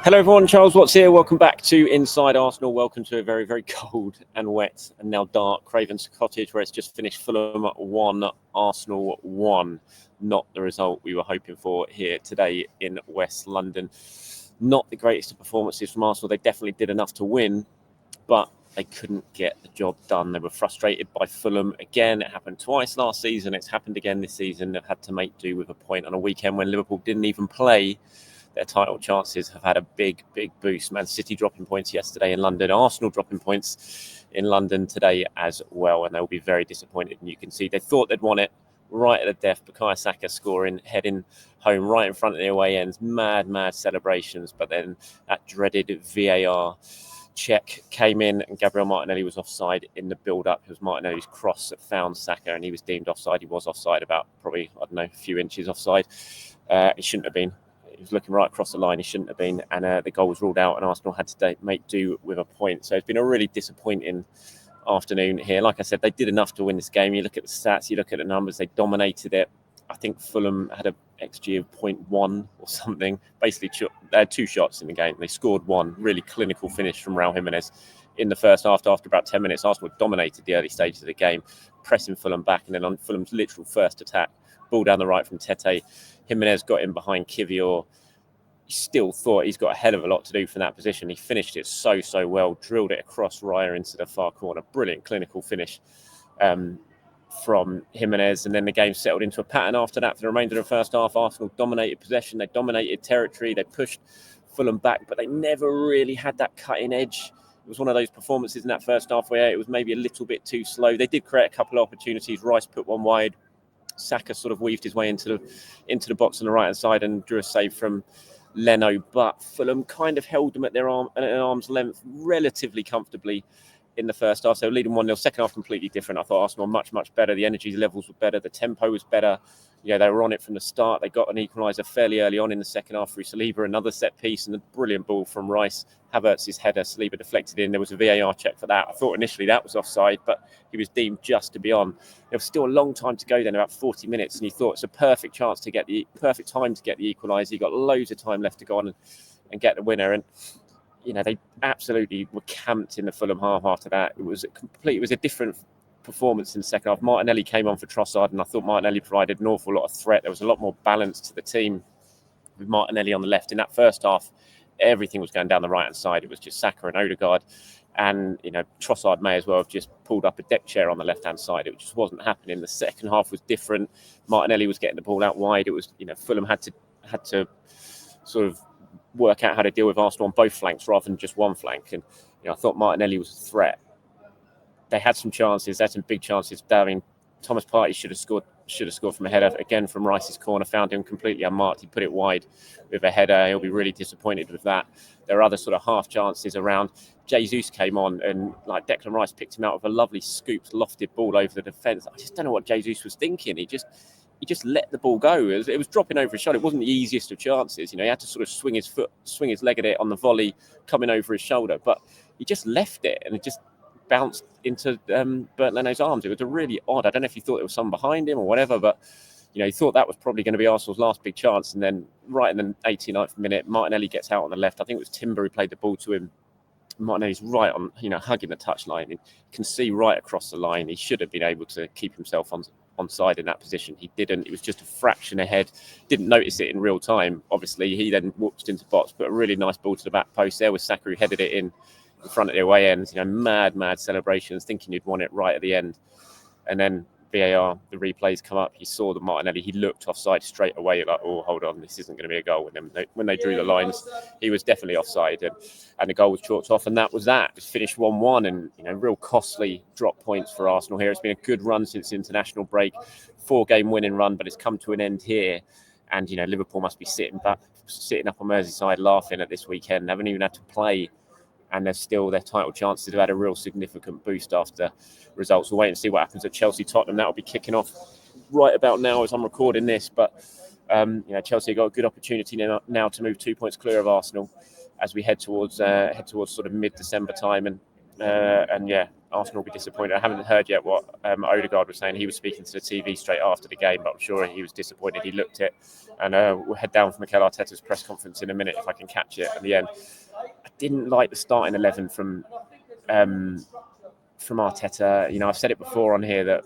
Hello everyone, Charles Watts here. Welcome back to Inside Arsenal. Welcome to a very, very cold and wet and now dark Craven Cottage, where it's just finished Fulham 1, Arsenal 1. Not the result we were hoping for here today in West London. Not the greatest of performances from Arsenal. They definitely did enough to win, but they couldn't get the job done. They were frustrated by Fulham again. It happened twice last season. It's happened again this season. They've had to make do with a point on a weekend when Liverpool didn't even play. Their title chances have had a big boost. Man City dropping points yesterday in London. Arsenal dropping points in London today as well. And they'll be very disappointed. And you can see they thought they'd won it right at the death. Bukayo Saka scoring, heading home right in front of the away ends. Mad celebrations. But then that dreaded VAR check came in and Gabriel Martinelli was offside in the build-up. It was Martinelli's cross that found Saka and he was deemed offside. He was offside about probably, a few inches offside. He shouldn't have been. He was looking right across the line. He shouldn't have been. And the goal was ruled out and Arsenal had to make do with a point. So it's been a really disappointing afternoon here. Like I said, they did enough to win this game. You look at the stats, you look at the numbers, they dominated it. I think Fulham had a XG of 0.1 or something. Basically, they had 2 shots in the game. They scored 1. Really clinical finish from Raul Jimenez in the first half. After about 10 minutes, Arsenal dominated the early stages of the game, pressing Fulham back. And then on Fulham's literal first attack, ball down the right from Tete, Jimenez got in behind Kivior. He still thought he's got a hell of a lot to do from that position. He finished it so well, drilled it across Raya into the far corner. Brilliant clinical finish from Jimenez. And then the game settled into a pattern after that for the remainder of the first half. Arsenal dominated possession. They dominated territory. They pushed Fulham back, but they never really had that cutting edge. It was one of those performances in that first half where it was maybe a little bit too slow. They did create a couple of opportunities. Rice put one wide. Saka sort of weaved his way into the box on the right-hand side and drew a save from Leno, but Fulham kind of held them at arm's length relatively comfortably in the first half. So leading 1-0, second half completely different. I thought Arsenal much better. The energy levels were better. The tempo was better. Yeah, they were on it from the start. They got an equaliser fairly early on in the second half through Saliba, another set piece and a brilliant ball from Rice. Havertz's header, Saliba deflected in. There was a VAR check for that. I thought initially that was offside, but he was deemed just to be on. There was still a long time to go then, about 40 minutes, and you thought it's a perfect time to get the equaliser. You got loads of time left to go on and get the winner. And they absolutely were camped in the Fulham half after that. It was a different performance in the second half. Martinelli came on for Trossard, and I thought Martinelli provided an awful lot of threat. There was a lot more balance to the team with Martinelli on the left. In that first half, everything was going down the right-hand side. It was just Saka and Odegaard. And, Trossard may as well have just pulled up a deck chair on the left-hand side. It just wasn't happening. The second half was different. Martinelli was getting the ball out wide. It was, Fulham had to sort of work out how to deal with Arsenal on both flanks rather than just one flank. And, I thought Martinelli was a threat. They had some chances. They had some big chances. Thomas Partey should have scored from a header again from Rice's corner. Found him completely unmarked. He put it wide with a header. He'll be really disappointed with that. There are other sort of half chances around. Jesus came on and Declan Rice picked him out with a lovely scooped, lofted ball over the defence. I just don't know what Jesus was thinking. He just let the ball go. It was dropping over his shoulder. It wasn't the easiest of chances. He had to sort of swing his leg at it on the volley, coming over his shoulder. But he just left it and it just bounced into Bernd Leno's arms. It was really odd. I don't know if he thought there was someone behind him or whatever, but he thought that was probably going to be Arsenal's last big chance. And then right in the 89th minute, Martinelli gets out on the left. I think it was Timber who played the ball to him. Martinelli's right on, hugging the touchline. You can see right across the line. He should have been able to keep himself on side in that position. He didn't. It was just a fraction ahead. Didn't notice it in real time. Obviously, he then walked into box, put a really nice ball to the back post. There was Saka who headed it in front of the away ends. Mad celebrations, thinking you'd won it right at the end. And then VAR, the replays come up. He saw the Martinelli. He looked offside straight away, like, oh, hold on, this isn't going to be a goal. And then when they drew the lines, he was definitely offside, and the goal was chalked off. And that was that. It was finished 1-1, and real costly drop points for Arsenal here. It's been a good run since international break, 4-game winning run, but it's come to an end here. And Liverpool must be sitting up on Merseyside laughing at this weekend. They haven't even had to play. And their title chances have had a real significant boost after results. We'll wait and see what happens at Chelsea-Tottenham. That will be kicking off right about now as I'm recording this. But Chelsea got a good opportunity now to move 2 points clear of Arsenal as we head towards sort of mid-December time. And And yeah, Arsenal will be disappointed. I haven't heard yet what Odegaard was saying. He was speaking to the TV straight after the game, but I'm sure he was disappointed. He looked it, and we'll head down for Mikel Arteta's press conference in a minute if I can catch it at the end. I didn't like the starting 11 from Arteta. You know, I've said it before on here that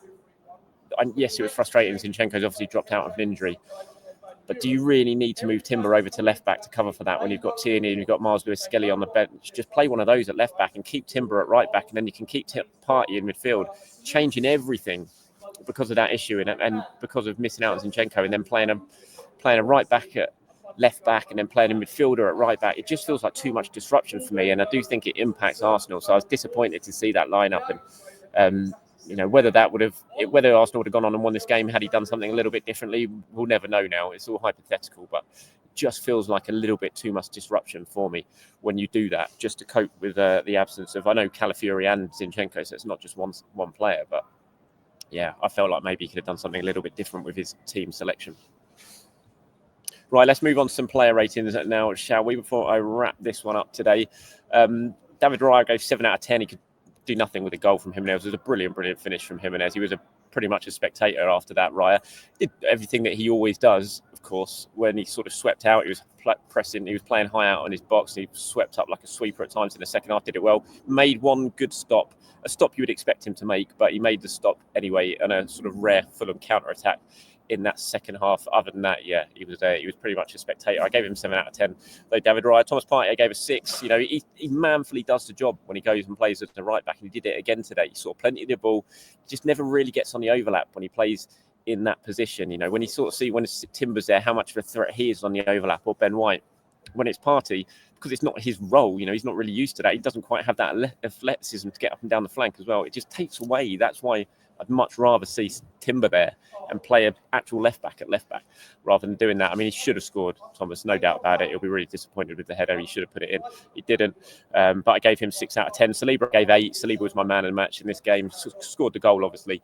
yes, it was frustrating. Zinchenko's obviously dropped out of an injury. But do you really need to move Timber over to left back to cover for that when you've got Tierney and you've got Miles Lewis-Skelly on the bench? Just play one of those at left back and keep Timber at right back, and then you can keep Partey in midfield, changing everything because of that issue and because of missing out on Zinchenko, and then playing a right back at left back and then playing a midfielder at right back. It just feels like too much disruption for me, and I do think it impacts Arsenal. So I was disappointed to see that lineup, and you know, whether Arsenal would have gone on and won this game had he done something a little bit differently, we'll never know now. It's all hypothetical, but it just feels like a little bit too much disruption for me when you do that, just to cope with the absence of, I know, Calafiori and Zinchenko, so it's not just one player, but yeah, I felt like maybe he could have done something a little bit different with his team selection. Right, let's move on to some player ratings now, shall we, before I wrap this one up today. David Raya gave 7 out of 10. He could do nothing with a goal from Jimenez. It was a brilliant finish from Jimenez. He was pretty much a spectator after that. Raya did everything that he always does, of course. When he sort of swept out, he was pressing, he was playing high out on his box. He swept up like a sweeper at times in the second half, did it well. Made one good stop, a stop you would expect him to make, but he made the stop anyway, and a sort of rare Fulham counter-attack in that second half. Other than that, yeah, he was pretty much a spectator. I gave him 7 out of 10. Though David Raya, Thomas Partey, I gave a 6. You know, he manfully does the job when he goes and plays as the right back, and he did it again today. He saw plenty of the ball, just never really gets on the overlap when he plays in that position. You know, when you sort of see when Timber's there, how much of a threat he is on the overlap, or Ben White. When it's Partey, because it's not his role, you know, he's not really used to that. He doesn't quite have that athleticism to get up and down the flank as well. It just takes away. That's why I'd much rather see Timber there and play an actual left back at left back rather than doing that. I mean, he should have scored, Thomas, no doubt about it. He'll be really disappointed with the header. He should have put it in. He didn't. But I gave him 6 out of 10. Saliba gave 8. Saliba was my man of the match in this game. Scored the goal, obviously.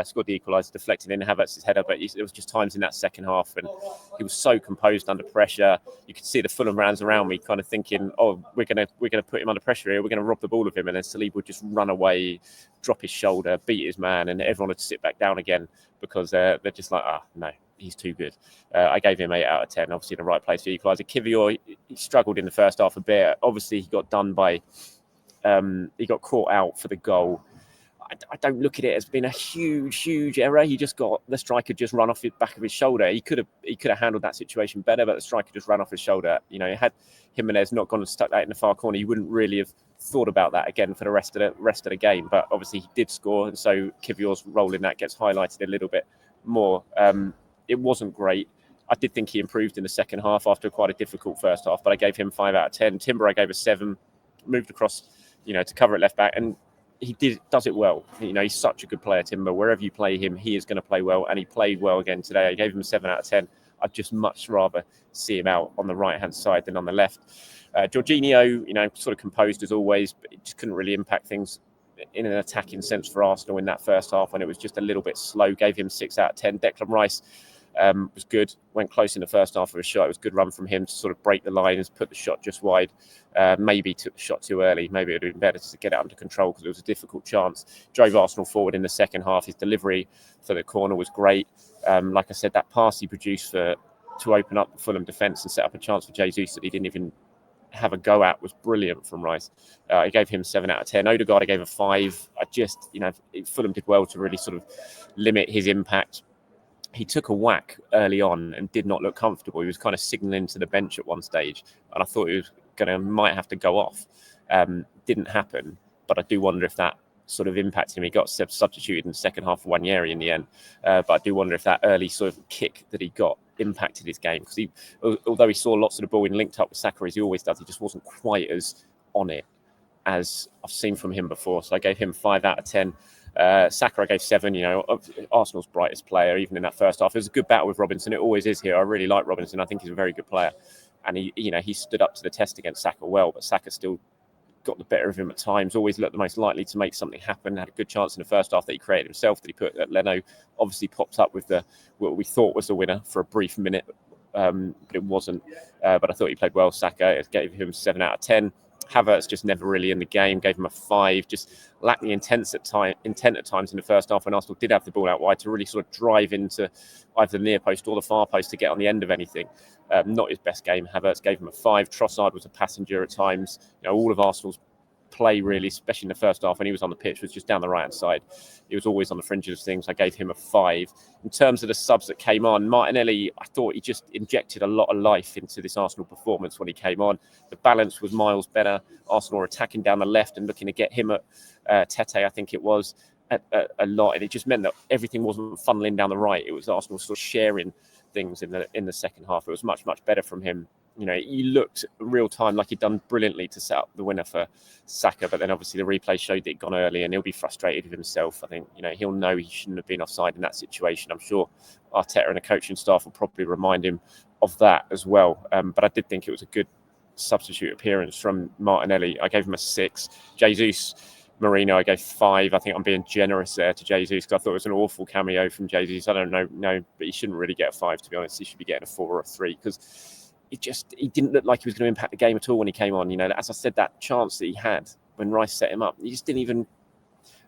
Scored the equaliser, deflected in Havertz's header, but there was just times in that second half and he was so composed under pressure. You could see the Fulham fans around me kind of thinking, oh, we're gonna put him under pressure here, we're gonna rob the ball of him, and then Saliba would just run away, drop his shoulder, beat his man, and everyone would sit back down again because they're just like, no, he's too good. I gave him 8 out of 10, obviously in the right place for equaliser. Kivior, he struggled in the first half a bit. Obviously he got done by he got caught out for the goal. I don't look at it as being a huge error. He just got the striker just run off the back of his shoulder. He could have handled that situation better, but the striker just ran off his shoulder. You know, had Jimenez not gone and stuck that in the far corner, he wouldn't really have thought about that again for the rest of the game. But obviously he did score, and so Kivior's role in that gets highlighted a little bit more. It wasn't great. I did think he improved in the second half after quite a difficult first half, but I gave him 5 out of 10. Timber I gave a 7. Moved across, you know, to cover at left back, and he does it well. You know, he's such a good player, Timber. Wherever you play him, he is going to play well, and he played well again today. I gave him a 7 out of 10. I'd just much rather see him out on the right-hand side than on the left. Jorginho, you know, sort of composed as always, but it just couldn't really impact things in an attacking sense for Arsenal in that first half when it was just a little bit slow. Gave him 6 out of 10. Declan Rice was good, went close in the first half of a shot. It was a good run from him to sort of break the lines, put the shot just wide. Maybe took the shot too early. Maybe it would have been better to get it under control because it was a difficult chance. Drove Arsenal forward in the second half. His delivery for the corner was great. Like I said, that pass he produced to open up the Fulham defence and set up a chance for Jesus that he didn't even have a go at was brilliant from Rice. I gave him 7 out of 10. Odegaard I gave a 5. I just, you know, Fulham did well to really sort of limit his impact. He took a whack early on and did not look comfortable. He was kind of signalling to the bench at one stage, and I thought he was might have to go off. Didn't happen, but I do wonder if that sort of impacted him. He got substituted in the second half for Wanyeri in the end, but I do wonder if that early sort of kick that he got impacted his game, because although he saw lots of the ball and linked up with Saka as he always does, he just wasn't quite as on it as I've seen from him before. So I gave him 5 out of 10. Saka I gave 7. You know, Arsenal's brightest player even in that first half. It was a good battle with Robinson. It always is here. I really like Robinson. I think he's a very good player, and he stood up to the test against Saka well, but Saka still got the better of him at times. Always looked the most likely to make something happen. Had a good chance in the first half that he created himself, that he put at Leno. Obviously popped up with what we thought was the winner for a brief minute, but it wasn't. But I thought he played well. Saka, gave him 7 out of 10. Havertz just never really in the game. Gave him a 5. Just lacked the intent at times in the first half when Arsenal did have the ball out wide to really sort of drive into either the near post or the far post to get on the end of anything. Not his best game. Havertz gave him a 5. Trossard was a passenger at times. All of Arsenal's play really, especially in the first half when he was on the pitch, was just down the right hand side. He was always on the fringes of things. I gave him a 5. In terms of the subs that came on, Martinelli, I thought he just injected a lot of life into this Arsenal performance when he came on. The balance was miles better. Arsenal were attacking down the left and looking to get him at Tete, I think it was, a lot, and it just meant that everything wasn't funneling down the right. It was Arsenal sort of sharing things in the second half. It was much better from him. He looked real time like he'd done brilliantly to set up the winner for Saka, but then obviously the replay showed that he'd gone early, and he'll be frustrated with himself. I think he'll know he shouldn't have been offside in that situation. I'm sure Arteta and the coaching staff will probably remind him of that as well. But I did think it was a good substitute appearance from Martinelli. I gave him a 6. Jesus Marino, I gave 5. I think I'm being generous there to Jesus because I thought it was an awful cameo from Jesus. I don't know, but he shouldn't really get a 5, to be honest. He should be getting a 4 or a 3 because he didn't look like he was going to impact the game at all when he came on. As I said, that chance that he had when Rice set him up, he just didn't even.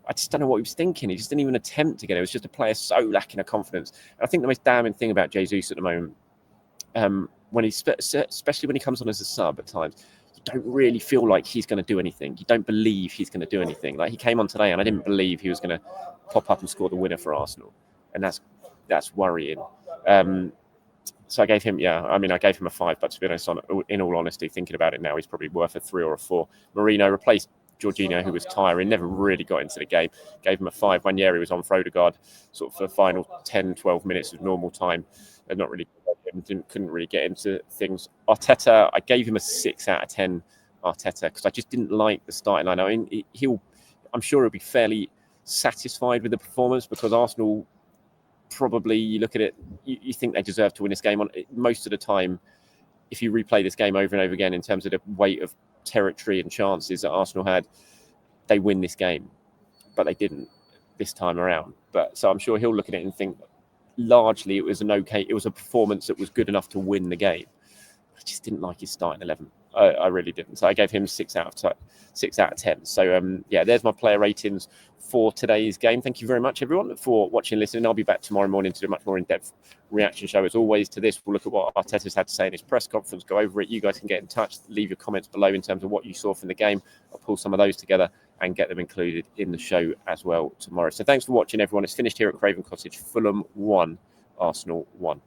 I just don't know what he was thinking. He just didn't even attempt to get it. It was just a player so lacking of confidence. And I think the most damning thing about Jesus at the moment, especially when he comes on as a sub at times, you don't really feel like he's going to do anything. You don't believe he's going to do anything. Like he came on today, and I didn't believe he was going to pop up and score the winner for Arsenal, and that's worrying. So I gave him, I gave him a 5, but to be honest, in all honesty, thinking about it now, he's probably worth a 3 or a 4. Marino replaced Jorginho, who was tiring, never really got into the game. Gave him a 5. Ranieri was on Frodegaard sort of for the final 10, 12 minutes of normal time. And not really, couldn't really get into things. Arteta, I gave him a 6 out of 10, Arteta, because I just didn't like the starting line. I mean, I'm sure he'll be fairly satisfied with the performance because Arsenal, probably, you look at it, you think they deserve to win this game. On most of the time, if you replay this game over and over again in terms of the weight of territory and chances that Arsenal had, they win this game, but they didn't this time around. But so I'm sure he'll look at it and think largely it was a performance that was good enough to win the game. I just didn't like his starting 11. I really didn't. So I gave him 6 out of 10. So there's my player ratings for today's game. Thank you very much, everyone, for watching and listening. I'll be back tomorrow morning to do a much more in-depth reaction show. As always, to this, we'll look at what Arteta's had to say in his press conference, go over it. You guys can get in touch, leave your comments below in terms of what you saw from the game. I'll pull some of those together and get them included in the show as well tomorrow. So thanks for watching, everyone. It's finished here at Craven Cottage. Fulham 1, Arsenal 1.